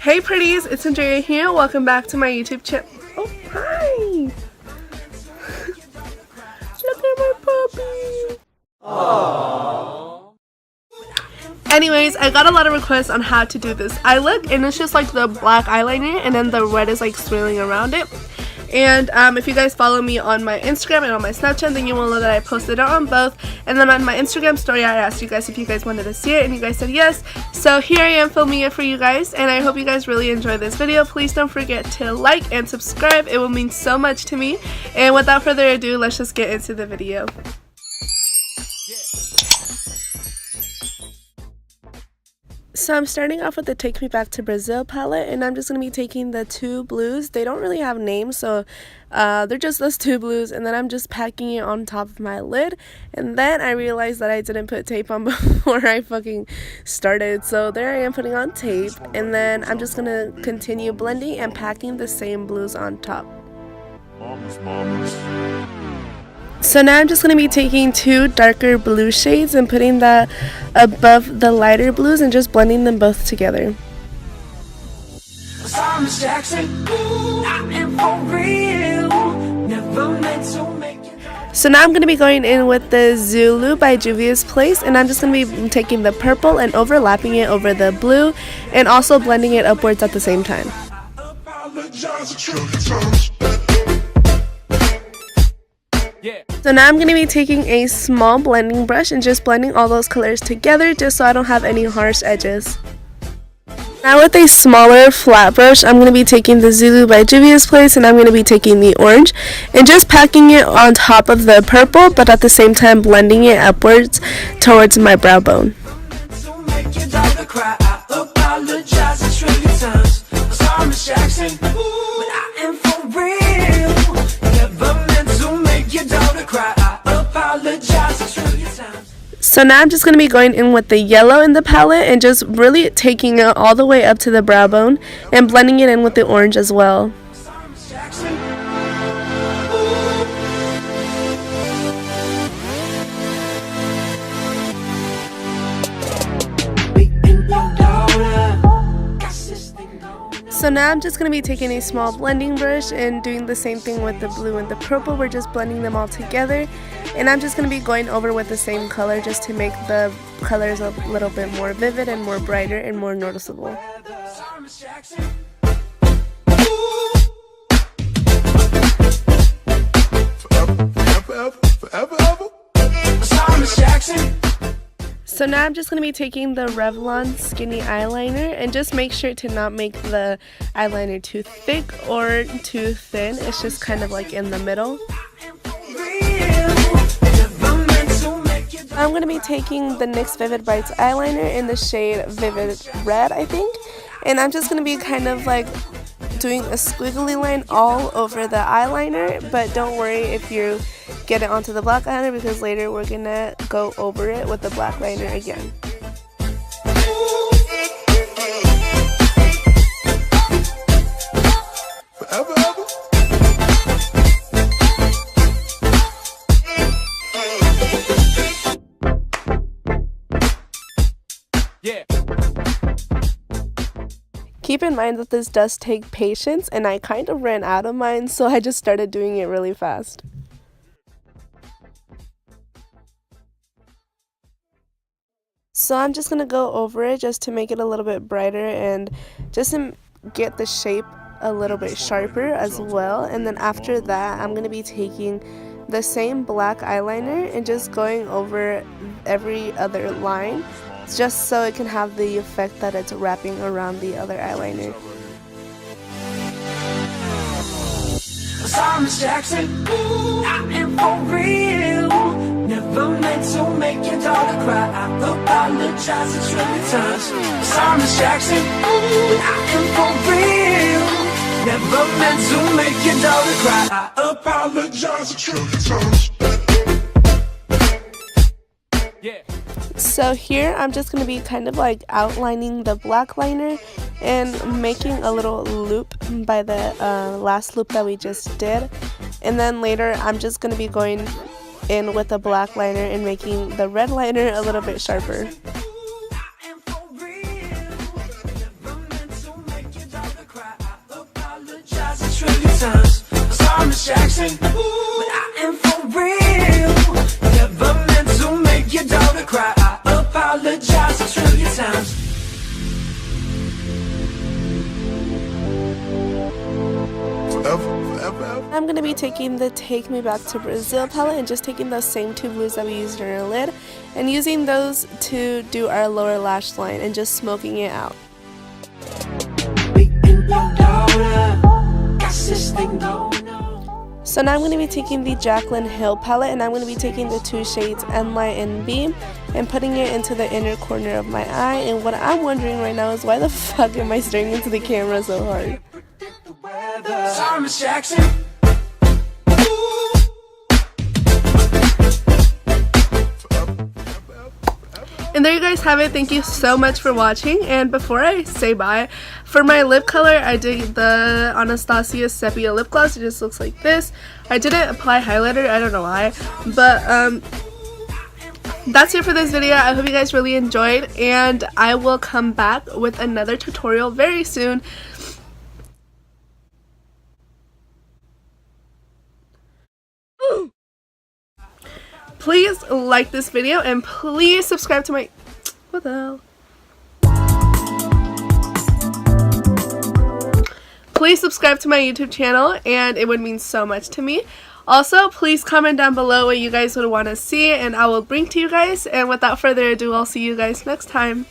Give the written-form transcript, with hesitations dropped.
Hey pretties, it's Andrea here. Welcome back to my YouTube channel. Oh, hi! Look at my puppy! Aww. Anyways, I got a lot of requests on how to do this eye look, and it's just like the black eyeliner and then the red is like swirling around it. And if you guys follow me on my Instagram and on my Snapchat, then you will know that I posted it on both. And then on my Instagram story, I asked you guys if you guys wanted to see it, and you guys said yes. So here I am filming it for you guys, and I hope you guys really enjoy this video. Please don't forget to like and subscribe. It will mean so much to me. And without further ado, let's just get into the video. So I'm starting off with the Take Me Back to Brazil palette, and I'm just going to be taking the two blues. They don't really have names, so they're just those two blues, and then I'm just packing it on top of my lid. And then I realized that I didn't put tape on before I fucking started, so there I am putting on tape, and then I'm just going to continue blending and packing the same blues on top. So now I'm just going to be taking two darker blue shades and putting that above the lighter blues and just blending them both together. So now I'm going to be going in with the Zulu by Juvia's Place, and I'm just going to be taking the purple and overlapping it over the blue and also blending it upwards at the same time. So now I'm going to be taking a small blending brush and just blending all those colors together just so I don't have any harsh edges. Now with a smaller flat brush, I'm going to be taking the Zulu by Juvia's Place, and I'm going to be taking the orange and just packing it on top of the purple, but at the same time blending it upwards towards my brow bone. So now I'm just going to be going in with the yellow in the palette and just really taking it all the way up to the brow bone and blending it in with the orange as well. So now I'm just going to be taking a small blending brush and doing the same thing with the blue and the purple. We're just blending them all together, and I'm just going to be going over with the same color just to make the colors a little bit more vivid and more brighter and more noticeable. So now I'm just going to be taking the Revlon Skinny Eyeliner and just make sure to not make the eyeliner too thick or too thin. It's just kind of like in the middle. I'm going to be taking the NYX Vivid Brights eyeliner in the shade Vivid Red, I think. And I'm just going to be kind of like doing a squiggly line all over the eyeliner, but don't worry if you get it onto the black eyeliner, because later we're gonna go over it with the black liner again. Keep in mind that this does take patience, and I kind of ran out of mine, so I just started doing it really fast. So I'm just going to go over it just to make it a little bit brighter and just to get the shape a little bit sharper as well. And then after that, I'm going to be taking the same black eyeliner and just going over every other line, just so it can have the effect that it's wrapping around the other eyeliner. Jackson, I am for real. Never meant to make your daughter cry. I apologize a trillion times. Miss Jackson, I am for real. Never meant to make your daughter cry. I apologize a trillion times. Yeah. So here I'm just going to be kind of like outlining the black liner and making a little loop by the last loop that we just did. And then later I'm just going to be going in with a black liner and making the red liner a little bit sharper. times. I'm Miss Jackson, but I am for real. Never meant to make your daughter cry. I apologize a trillion times. I'm going to be taking the Take Me Back to Brazil palette and just taking those same two blues that we used in our lid and using those to do our lower lash line and just smoking it out. So now I'm going to be taking the Jaclyn Hill palette and I'm going to be taking the two shades N Light and B and putting it into the inner corner of my eye. And what I'm wondering right now is why the fuck am I staring into the camera so hard? Sorry, Miss Jackson. And there you guys have it. Thank you so much for watching. And before I say bye, for my lip color, I did the Anastasia Sepia lip gloss. It just looks like this. I didn't apply highlighter. I don't know why. But that's it for this video. I hope you guys really enjoyed. And I will come back with another tutorial very soon. Please like this video and please subscribe to my... What the hell? Please subscribe to my YouTube channel and it would mean so much to me. Also, please comment down below what you guys would want to see and I will bring to you guys. And without further ado, I'll see you guys next time.